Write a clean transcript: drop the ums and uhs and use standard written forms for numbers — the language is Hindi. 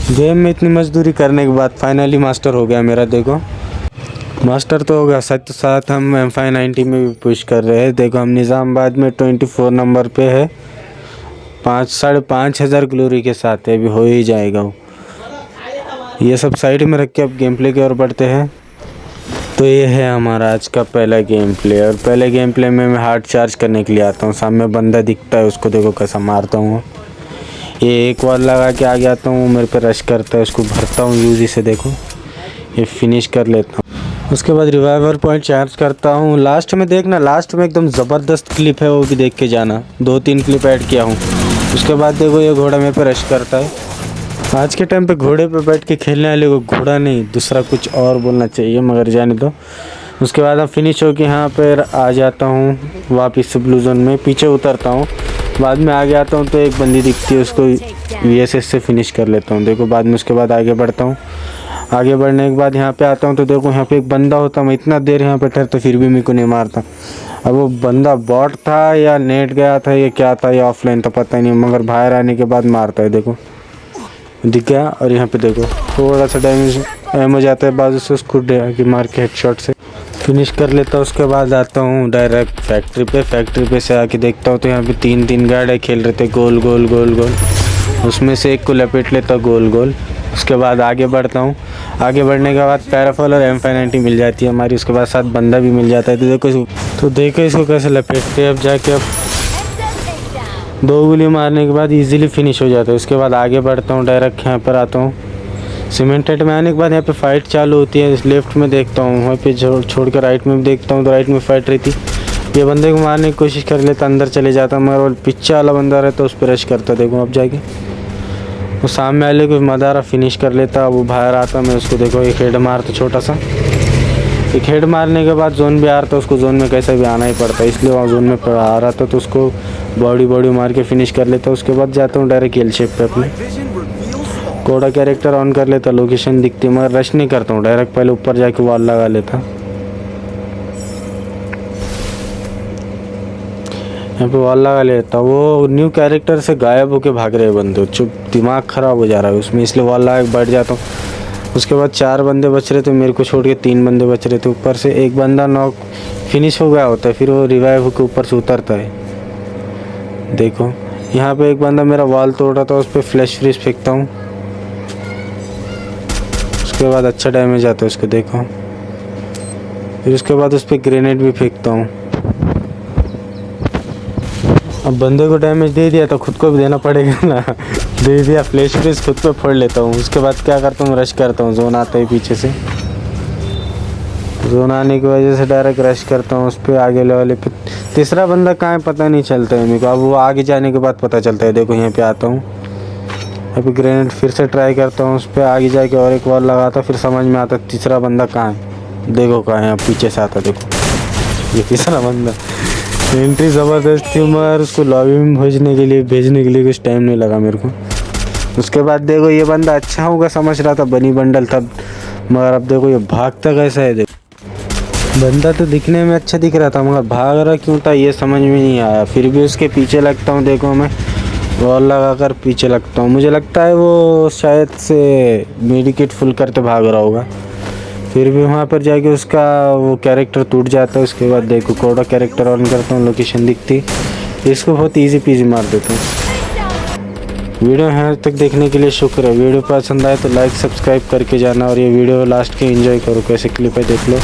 गेम में इतनी मजदूरी करने के बाद फाइनली मास्टर हो गया मेरा। देखो मास्टर तो हो गया, साथ हम M590 में भी पुश कर रहे हैं। देखो हम निज़ामाबाद में 24 नंबर पे है, 5,500 ग्लोरी के साथ है, अभी हो ही जाएगा वो। ये सब साइड में रख के अब गेम प्ले की ओर बढ़ते हैं। तो ये है हमारा आज का पहला गेम प्ले, और पहले गेम प्ले में मैं हार्ड चार्ज करने के लिए आता हूँ। सामने बंदा दिखता है, उसको देखो कैसा मारता हूँ। ये एक वॉल लगा के आगे आता हूँ, मेरे पे रश करता है, उसको भरता हूँ यूजी से। देखो ये फिनिश कर लेता हूँ। उसके बाद रिवाइवल पॉइंट चार्ज करता हूँ। लास्ट में देखना, लास्ट में एकदम ज़बरदस्त क्लिप है, वो भी देख के जाना। 2-3 क्लिप ऐड किया हूँ। उसके बाद देखो ये घोड़ा मेरे पे रश करता है। आज के टाइम पे घोड़े पे बैठ के खेलने वाले को घोड़ा नहीं, दूसरा कुछ और बोलना चाहिए, मगर जाने दो। उसके बाद अब फिनिश हो के यहाँ पर आ जाता हूँ वापस से ब्लू जोन में, पीछे उतरता हूँ। बाद में आगे आता हूँ तो एक बंदी दिखती है, उसको VSS से फिनिश कर लेता हूँ। देखो बाद में उसके बाद आगे बढ़ता हूँ। आगे बढ़ने के बाद यहाँ पे आता हूँ तो देखो यहाँ पे एक बंदा होता, मैं इतना देर यहाँ पे ठहरता फिर भी मेरे को नहीं मारता। अब वो बंदा बॉट था या नेट गया था या क्या था या ऑफलाइन था पता नहीं, मगर बाहर आने के बाद मारता है। देखो दिख गया। और यहाँ पे देखो थोड़ा सा डैमेज हो जाता है बाजू से, उसको मार के हेडशॉट से फिनिश कर लेता हूँ। उसके बाद आता हूँ डायरेक्ट फैक्ट्री पे से आके देखता हूँ तो यहाँ पे 3 गार्ड खेल रहे थे गोल गोल गोल गोल। उसमें से एक को लपेट लेता गोल गोल। उसके बाद आगे बढ़ता हूँ। आगे बढ़ने के बाद पैराफॉल और M590 मिल जाती है हमारी। उसके बाद साथ बंदा भी मिल जाता है। तो देखो इसको कैसे लपेटते हैं। अब जाके अब 2 गोली मारने के बाद इजीली फिनिश हो जाता है। उसके बाद आगे बढ़ता हूँ, डायरेक्ट यहाँ पर आता हूँ। सीमेंटेड में आने के बाद यहाँ पे फाइट चालू होती है। लेफ्ट में देखता हूँ, वहाँ पे छोड़ कर राइट में भी देखता हूँ तो राइट में फाइट रहती। ये बंदे को मारने की कोशिश कर लेता, अंदर चले जाता, मगर वो पीछे वाला बंदा रहता उस पर रश करता। देखो अब जाके वो सामने वाले को मदारा फिनिश कर लेता। वो बाहर आता, मैं उसको देखो एक हेड मारता छोटा सा। एक हेड मारने के बाद जोन भी आ रहा था, उसको जोन में कैसे भी आना ही पड़ता, इसलिए वहाँ जोन में आ रहा था तो उसको बॉडी मार के फिनिश कर लेता। उसके बाद जाता हूँ डायरेक्ट एल शेप पे, अपने कोड़ा कैरेक्टर ऑन कर लेता, लोकेशन दिखती है, मगर रश नहीं करता हूँ, डायरेक्ट पहले ऊपर जाके वॉल लगा लेता। यहाँ पे वॉल लगा लेता। वो न्यू कैरेक्टर से गायब होके भाग रहे बंदे, चुप दिमाग ख़राब हो जा रहा है उसमें, इसलिए वॉल लगा के बैठ जाता हूँ। उसके बाद 4 बंदे बच रहे थे, मेरे को छोड़ के 3 बंदे बच रहे थे। ऊपर से एक बंदा नॉक फिनिश हो गया होता है, फिर वो रिवाइव होकर ऊपर से उतरता है। देखो यहाँ पे एक बंदा मेरा वॉल तोड़ रहा था, उस पर फ्लैश फ्रीज फेंकता हूँ। उसके बाद अच्छा डैमेज आता है उसको, देखो। फिर उसके बाद उस पर ग्रेनेड भी फेंकता हूँ। अब बंदे को डैमेज दे दिया तो खुद को भी देना पड़ेगा ना। दे दिया, फ्लैश फ्रीज खुद पे फोड़ लेता हूँ। उसके बाद क्या करता हूँ, रश करता हूँ। जोन आता है पीछे से, जोन आने की वजह से डायरेक्ट रश करता हूँ उस पर आगे वाले पे। तीसरा बंदा कहाँ है पता नहीं चलता है मेरे को, अब वो आगे जाने के बाद पता चलता है। देखो यहाँ पे आता हूँ, यहाँ पे ग्रेनेड फिर से ट्राई करता हूँ, उस पर आगे जाके और एक वॉल लगाता, फिर समझ में आता तीसरा बंदा कहाँ है। देखो कहाँ है, पीछे से आता, देखो ये तीसरा बंदा। एंट्री ज़बरदस्त थी, मगर उसको लॉबी में भेजने के लिए कुछ टाइम नहीं लगा मेरे को। उसके बाद देखो ये बंदा अच्छा होगा समझ रहा था, बनी बंडल था, मगर अब देखो ये भागता कैसा है। देखो बंदा तो दिखने में अच्छा दिख रहा था, मगर भाग रहा क्यों था ये समझ में नहीं आया। फिर भी उसके पीछे लगता हूँ। देखो मैं वॉल लगा कर पीछे लगता हूँ, मुझे लगता है वो शायद से मेडिकेट फुल करते भाग रहा होगा। फिर भी वहाँ पर जाके उसका वो कैरेक्टर टूट जाता है। उसके बाद देखो कोड़ा कैरेक्टर ऑन करता हूँ, लोकेशन दिखती, इसको बहुत इजी पीजी मार देता हूँ। वीडियो यहाँ तक देखने के लिए शुक्र है। वीडियो पसंद आए तो लाइक सब्सक्राइब करके जाना, और ये वीडियो लास्ट के एंजॉय करो, कैसे क्लिप है देख लो।